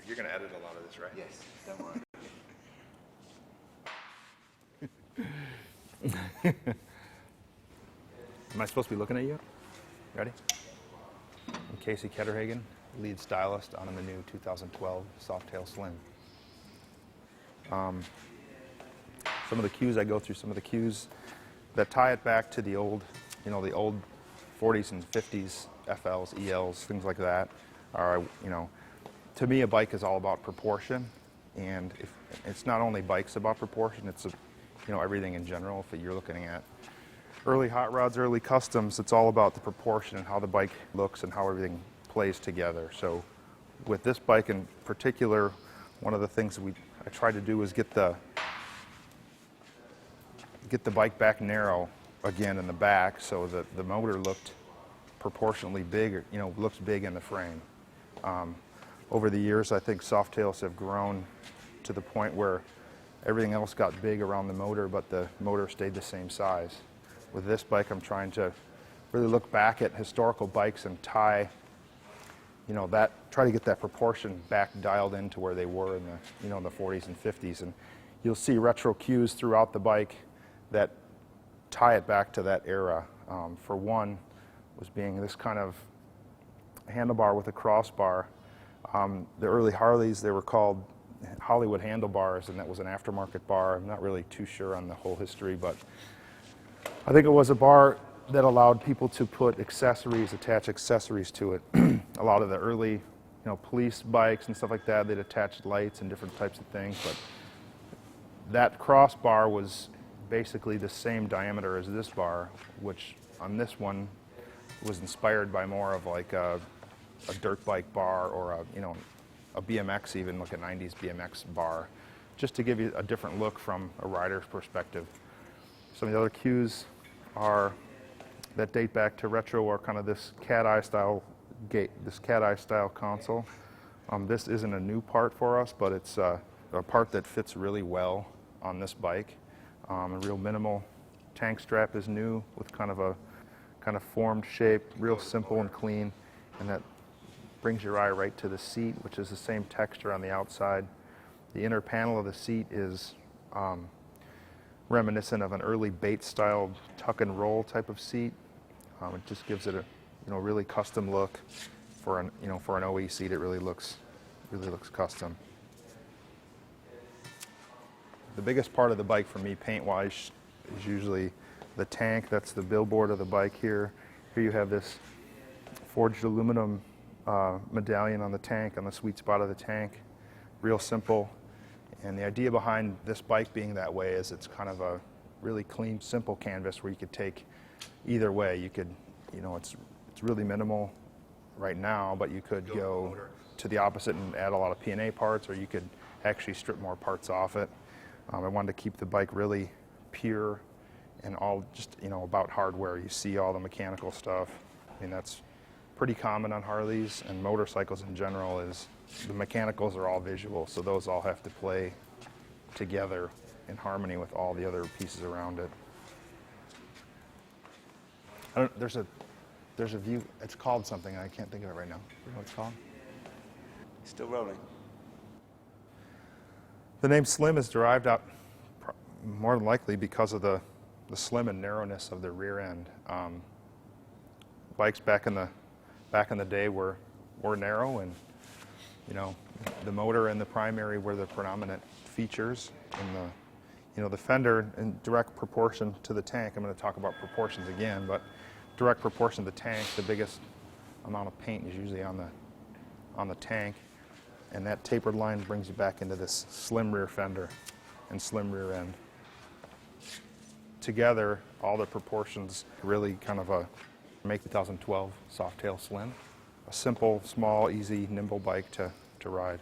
You're going to edit a lot of this, right? Yes, don't worry. Am I supposed to be looking at you? Ready? I'm Casey Ketterhagen, lead stylist on the new 2012 Softail Slim. Some of the cues I go through, some of the cues that tie it back to the old, the old 40s and 50s FLs, ELs, things like that are, to me a bike is all about proportion, and if it's not only bikes about proportion, it's everything in general. If you're looking at early hot rods, early customs, it's all about the proportion and how the bike looks and how everything plays together. So with this bike in particular, one of the things that I tried to do was get the bike back narrow again in the back, so that the motor looked proportionally big, looks big in the frame. Over the years, I think Softails have grown to the point where everything else got big around the motor, but the motor stayed the same size. With this bike, I'm trying to really look back at historical bikes and try to get that proportion back dialed into where they were in the, in the 40s and 50s. And you'll see retro cues throughout the bike that tie it back to that era. For one, was being this kind of handlebar with a crossbar. The early Harleys, they were called Hollywood handlebars, and that was an aftermarket bar. I'm not really too sure on the whole history, but I think it was a bar that allowed people to put accessories, attach accessories to it. A lot of the early, police bikes and stuff like that, they'd attach lights and different types of things, but that crossbar was basically the same diameter as this bar, which on this one was inspired by more of like a dirt bike bar or a BMX, even like a 90s BMX bar, just to give you a different look from a rider's perspective. Some of the other cues that date back to retro or kind of this cat eye style console. This isn't a new part for us, but it's a part that fits really well on this bike. A real minimal tank strap is new with kind of formed shape, real simple and clean, and that brings your eye right to the seat, which is the same texture on the outside. The inner panel of the seat is reminiscent of an early Bates-style tuck and roll type of seat. It just gives it a really custom look for an OE seat. It really looks custom. The biggest part of the bike for me, paint-wise, is usually the tank. That's the billboard of the bike here. Here you have this forged aluminum medallion on the tank, on the sweet spot of the tank. Real simple. And the idea behind this bike being that way is it's kind of a really clean, simple canvas where you could take either way. You could, it's really minimal right now, but you could go to the opposite and add a lot of P&A parts, or you could actually strip more parts off it. I wanted to keep the bike really pure and all just, about hardware. You see all the mechanical stuff. I mean, that's pretty common on Harleys and motorcycles in general, is the mechanicals are all visual, so those all have to play together in harmony with all the other pieces around it. There's a view, it's called something, I can't think of it right now. You know what it's called? Still rolling. The name Slim is derived out more than likely because of the slim and narrowness of the rear end. Bikes back in the day were narrow, and the motor and the primary were the predominant features, and the fender in direct proportion to the tank. I'm going to talk about proportions again, but direct proportion to the tank, the biggest amount of paint is usually on the tank, and that tapered line brings you back into this slim rear fender and slim rear end. Together, all the proportions really kind of make the 2012 Softail Slim a simple, small, easy, nimble bike to ride.